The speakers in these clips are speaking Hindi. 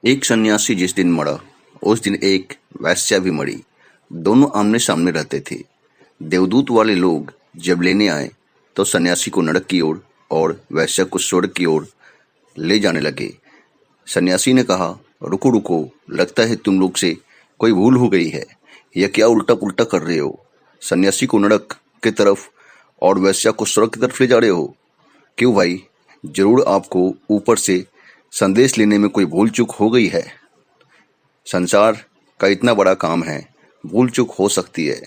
एक सन्यासी जिस दिन मरा, उस दिन एक वेश्या भी मरी। दोनों आमने सामने रहते थे। देवदूत वाले लोग जब लेने आए तो सन्यासी को नरक की ओर और वेश्या को स्वर्ग की ओर ले जाने लगे। सन्यासी ने कहा, रुको रुको, लगता है तुम लोग से कोई भूल हो गई है। यह क्या उल्टा पुल्टा कर रहे हो? सन्यासी को नरक की तरफ और वेश्या को स्वर्ग की तरफ ले जा रहे हो। क्यों भाई? जरूर आपको ऊपर से संदेश लेने में कोई भूल चूक हो गई है। संसार का इतना बड़ा काम है, भूल चूक हो सकती है।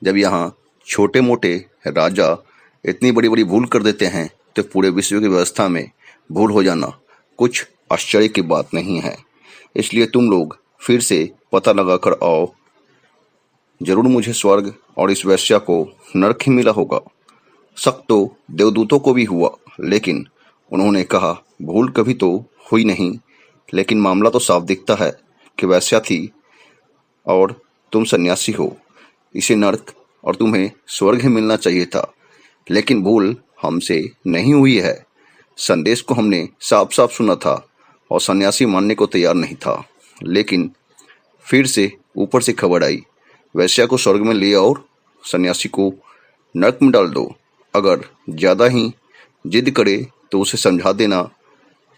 जब यहाँ छोटे मोटे राजा इतनी बड़ी बड़ी भूल कर देते हैं तो पूरे विश्व की व्यवस्था में भूल हो जाना कुछ आश्चर्य की बात नहीं है। इसलिए तुम लोग फिर से पता लगा कर आओ। जरूर मुझे स्वर्ग और इस वेश्या को नरक ही मिला होगा। शक तो देवदूतों को भी हुआ, लेकिन उन्होंने कहा, भूल कभी तो हुई नहीं, लेकिन मामला तो साफ दिखता है कि वेश्या थी और तुम सन्यासी हो। इसे नरक और तुम्हें स्वर्ग ही मिलना चाहिए था, लेकिन भूल हमसे नहीं हुई है। संदेश को हमने साफ साफ सुना था और सन्यासी मानने को तैयार नहीं था, लेकिन फिर से ऊपर से खबर आई, वेश्या को स्वर्ग में ले और सन्यासी को नरक में डाल दो। अगर ज़्यादा ही जिद करे तो उसे समझा देना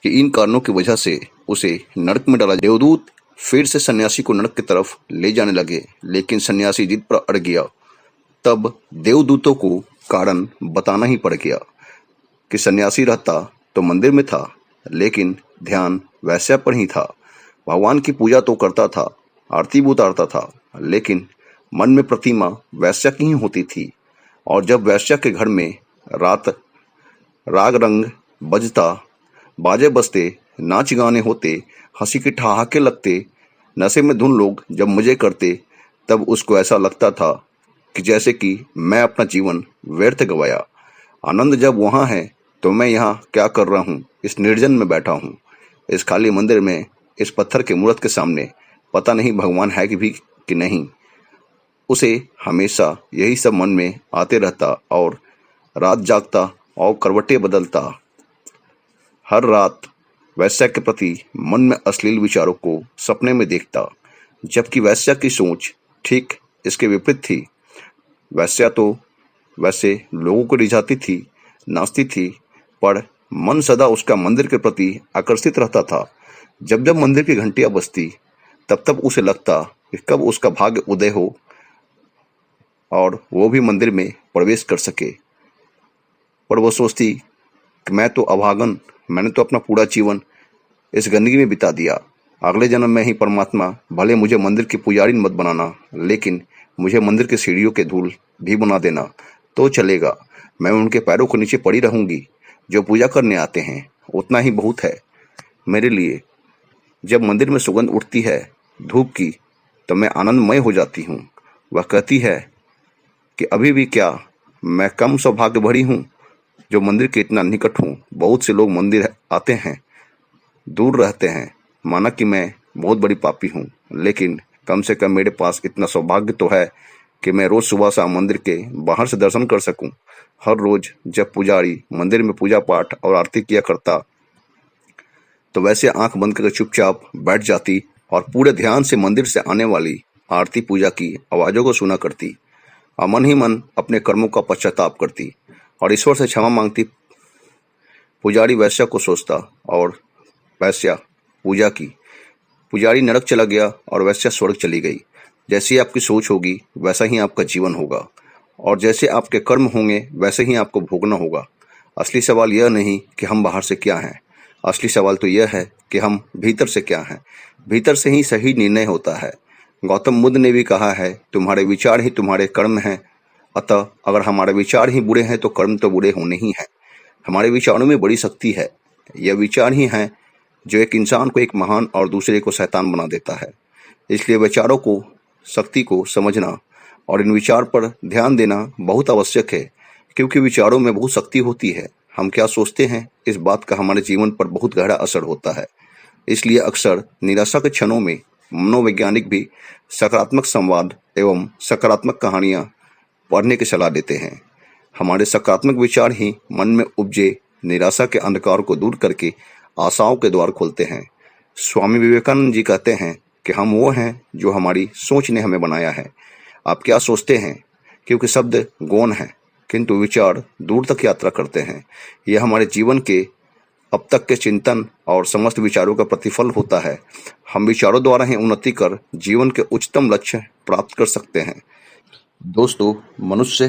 कि इन कारणों की वजह से उसे नरक में डाला। देवदूत फिर से सन्यासी को नरक की तरफ ले जाने लगे, लेकिन सन्यासी जिद पर अड़ गया। तब देवदूतों को कारण बताना ही पड़ गया कि सन्यासी रहता तो मंदिर में था, लेकिन ध्यान वैश्या पर ही था। भगवान की पूजा तो करता था, आरती भी उतारता था, लेकिन मन में प्रतिमा वैश्या की ही होती थी। और जब वैश्या के घर में रात राग रंग बजता, बाजे बजते, नाच गाने होते, हंसी के ठहाके लगते, नशे में धुन लोग जब मजे करते, तब उसको ऐसा लगता था कि जैसे कि मैं अपना जीवन व्यर्थ गवाया। आनंद जब वहाँ है तो मैं यहाँ क्या कर रहा हूँ? इस निर्जन में बैठा हूँ, इस खाली मंदिर में, इस पत्थर के मूर्त के सामने। पता नहीं भगवान है कि नहीं। उसे हमेशा यही सब मन में आते रहता और रात जागता और करवटें बदलता। हर रात वैश्या के प्रति मन में अश्लील विचारों को सपने में देखता, जबकि वैश्या की सोच ठीक इसके विपरीत थी। वैश्या तो वैसे लोगों को रिझाती थी, नाचती थी, पर मन सदा उसका मंदिर के प्रति आकर्षित रहता था। जब जब मंदिर की घंटियां बजती, तब तब उसे लगता कि कब उसका भाग्य उदय हो और वो भी मंदिर में प्रवेश कर सके। पर वो सोचती कि मैं तो अभागन, मैंने तो अपना पूरा जीवन इस गंदगी में बिता दिया। अगले जन्म में ही परमात्मा भले मुझे मंदिर की पुजारी मत बनाना, लेकिन मुझे मंदिर की सीढ़ियों के धूल भी बना देना तो चलेगा। मैं उनके पैरों के नीचे पड़ी रहूंगी। जो पूजा करने आते हैं उतना ही बहुत है मेरे लिए। जब मंदिर में सुगंध उठती है धूप की, तो मैं आनंदमय हो जाती हूँ। वह कहती है कि अभी भी क्या मैं कम सौभाग्य भरी हूँ जो मंदिर के इतना निकट हूँ। बहुत से लोग मंदिर आते हैं, दूर रहते हैं, माना कि मैं बहुत बड़ी पापी हूँ, लेकिन कम से कम मेरे पास इतना सौभाग्य तो है कि मैं रोज सुबह शाम मंदिर के बाहर से दर्शन कर सकूं। हर रोज जब पुजारी मंदिर में पूजा पाठ और आरती किया करता, तो वैसे आंख बंद करके चुपचाप बैठ जाती और पूरे ध्यान से मंदिर से आने वाली आरती पूजा की आवाजों को सुना करती और मन ही मन अपने कर्मों का पश्चाताप करती और ईश्वर से क्षमा मांगती। पुजारी वैश्या को सोचता और वैश्या पूजा की। पुजारी नरक चला गया और वैश्या स्वर्ग चली गई। जैसी आपकी सोच होगी वैसा ही आपका जीवन होगा, और जैसे आपके कर्म होंगे वैसे ही आपको भोगना होगा। असली सवाल यह नहीं कि हम बाहर से क्या हैं, असली सवाल तो यह है कि हम भीतर से क्या हैं। भीतर से ही सही निर्णय होता है। गौतम बुद्ध ने भी कहा है, तुम्हारे विचार ही तुम्हारे कर्म हैं। अतः अगर हमारे विचार ही बुरे हैं तो कर्म तो बुरे होने ही हैं। हमारे विचारों में बड़ी शक्ति है। यह विचार ही हैं जो एक इंसान को एक महान और दूसरे को शैतान बना देता है। इसलिए विचारों को, शक्ति को समझना और इन विचार पर ध्यान देना बहुत आवश्यक है, क्योंकि विचारों में बहुत शक्ति होती है। हम क्या सोचते हैं, इस बात का हमारे जीवन पर बहुत गहरा असर होता है। इसलिए अक्सर निराशा के क्षणों में मनोवैज्ञानिक भी सकारात्मक संवाद एवं सकारात्मक कहानियाँ पढ़ने की सलाह देते हैं। हमारे सकारात्मक विचार ही मन में उपजे निराशा के अंधकार को दूर करके आशाओं के द्वार खोलते हैं। स्वामी विवेकानंद जी कहते हैं कि हम वो हैं जो हमारी सोच ने हमें बनाया है। आप क्या सोचते हैं? क्योंकि शब्द गौण हैं, किंतु विचार दूर तक यात्रा करते हैं। यह हमारे जीवन के अब तक के चिंतन और समस्त विचारों का प्रतिफल होता है। हम विचारों द्वारा ही उन्नति कर जीवन के उच्चतम लक्ष्य प्राप्त कर सकते हैं। दोस्तों, मनुष्य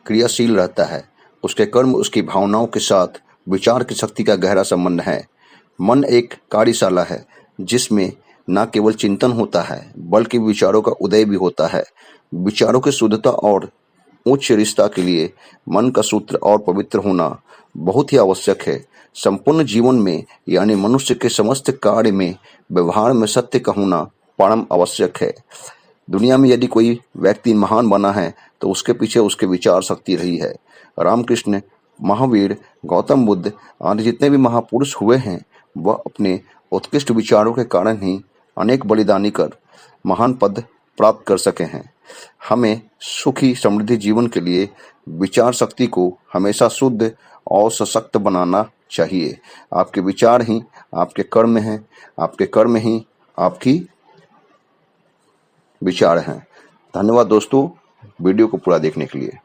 क्रियाशील रहता है। उसके कर्म उसकी भावनाओं के साथ विचार की शक्ति का गहरा संबंध है। मन एक कार्यशाला है जिसमें न केवल चिंतन होता है बल्कि विचारों का उदय भी होता है। विचारों की शुद्धता और उच्च रिश्ता के लिए मन का सूत्र और पवित्र होना बहुत ही आवश्यक है। संपूर्ण जीवन में यानी मनुष्य के समस्त कार्य में व्यवहार में सत्य का होना परम आवश्यक है। दुनिया में यदि कोई व्यक्ति महान बना है तो उसके पीछे उसके विचार शक्ति रही है। रामकृष्ण, महावीर, गौतम बुद्ध आदि जितने भी महापुरुष हुए हैं वह अपने उत्कृष्ट विचारों के कारण ही अनेक बलिदानी कर महान पद प्राप्त कर सके हैं। हमें सुखी समृद्धि जीवन के लिए विचार शक्ति को हमेशा शुद्ध और सशक्त बनाना चाहिए। आपके विचार ही आपके कर्म हैं, आपके कर्म ही आपकी विचार हैं। धन्यवाद दोस्तों, वीडियो को पूरा देखने के लिए।